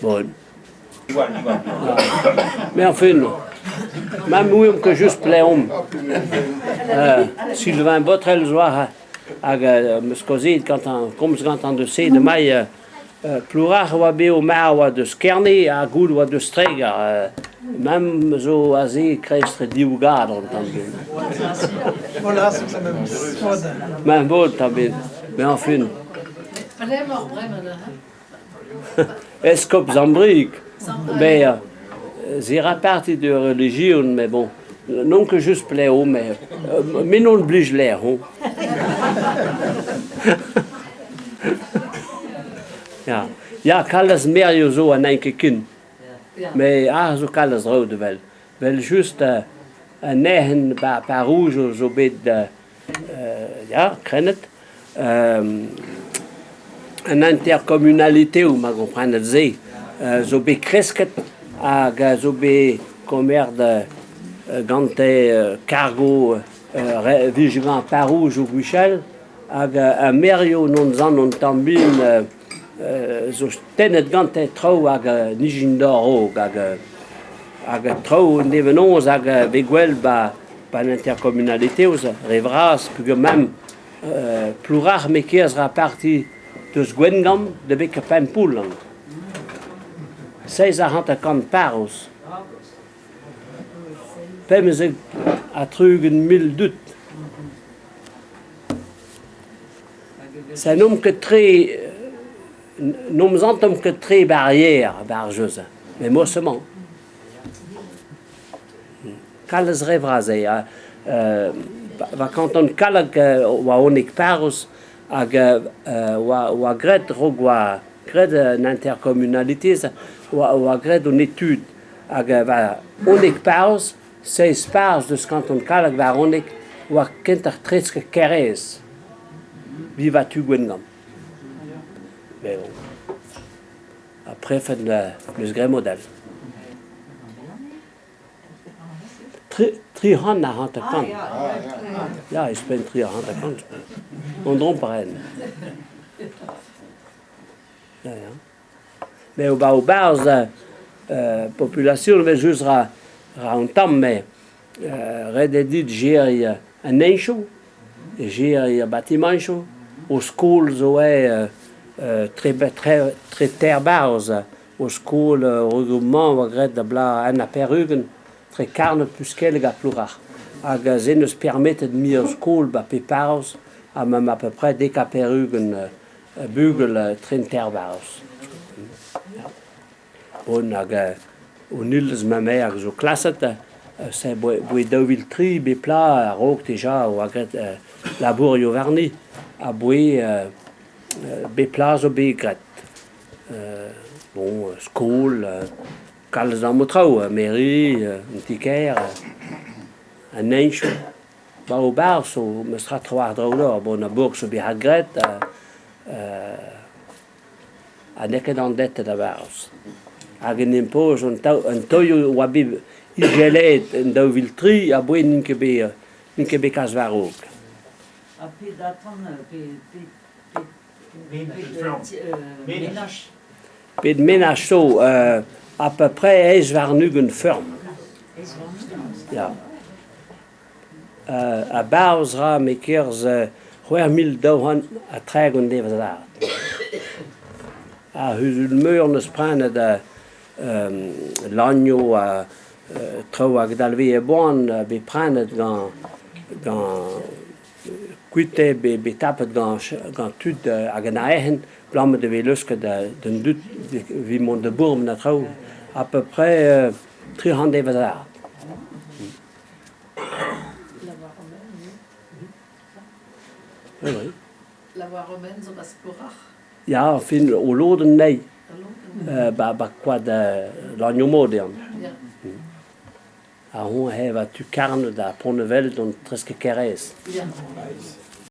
Bon. Mais enfin, même oui, que juste plein Sylvain Botrel zoa me scosi quand comme je quand de sei de mai plurar wa be o ma wa de skerne a goul wa de strega même zo azi krestre diugar on tambien. Voilà, c'est même foda. Mais bon tambien. Mais enfin. Escop Zambrique, mais c'est partie de religion, mais bon, non que juste pléo, mais non oblige l'air. Ja, kalles meer je zo aan een kind, maar zo kalles rode wel just een negen paar rouge zo bij ja, krenet. Een intercommunalité où ma comprendre ze zo be cresket ag zo be commer de gante cargo vigilant parouge ou Michel ag a merio non zan on tambin zo tenet gante tro ag nijindoro ag tro nevenons ag beguel ba une intercommunalité aux rivras puis même plus rare mais qui sera parti dus Gwengam de beke Penpoelang. Zij had de kant parels. Pem ze a trugen mil dut. Zij noem que très noem zantom que très barrière bargeuse. Mais mossement. Kales revraze va quand on kalag wa onik parels ag wa gred rogwa gred une intercommunalité wa gred une étude ag va onik paus 16 paus de canton kalag va onik wa kenter treske keres viva tu Gwengam. Mais bon. Après fait le gré modèle tri han a hant kan. Ja, ik ben tri hant kan. On dromperen. Ja, ja. Mais au bas population mais juste ra un temps mais rededit gérer un encho et gérer bâtiment chaud aux schools ouais très terbaus aux schools regroupement regret de bla en perugen très carne plus qu'elle ga plurar ag ze nous permettent de mieux school ba pepaus à même à peu près des caperugen bugel très terbaus on ag unils mame ag zo klasset c'est boi 2003 be pla a rok déjà ou ag labour yo varni a boi be pla zo be gret bon school kalz dans motrau mairie un ticker un encho ba au bar so me sera troar drôle bon a bourg so be hagret a neket an dette da bars hag en impose un toyo wabi igelet en 2003 a boi ninke be kas varok a pe datan pe de ménage so à peu près es varnugen ferme ja a bars ra mekers 2200 a trägen de var a husmörnes prane de l'agno a tro ag dalvi e bon be prane gan kuite be tapet gan tud ag en eigen blamme de veluske den dut vi mon de bourm na tro à peu près 300 de var La voie romaine, zo was porach. ja fin o loden nei ba quoi de l'agno moderne Ja. a on heva tu carne da Pont-Nevel don presque keres Ja.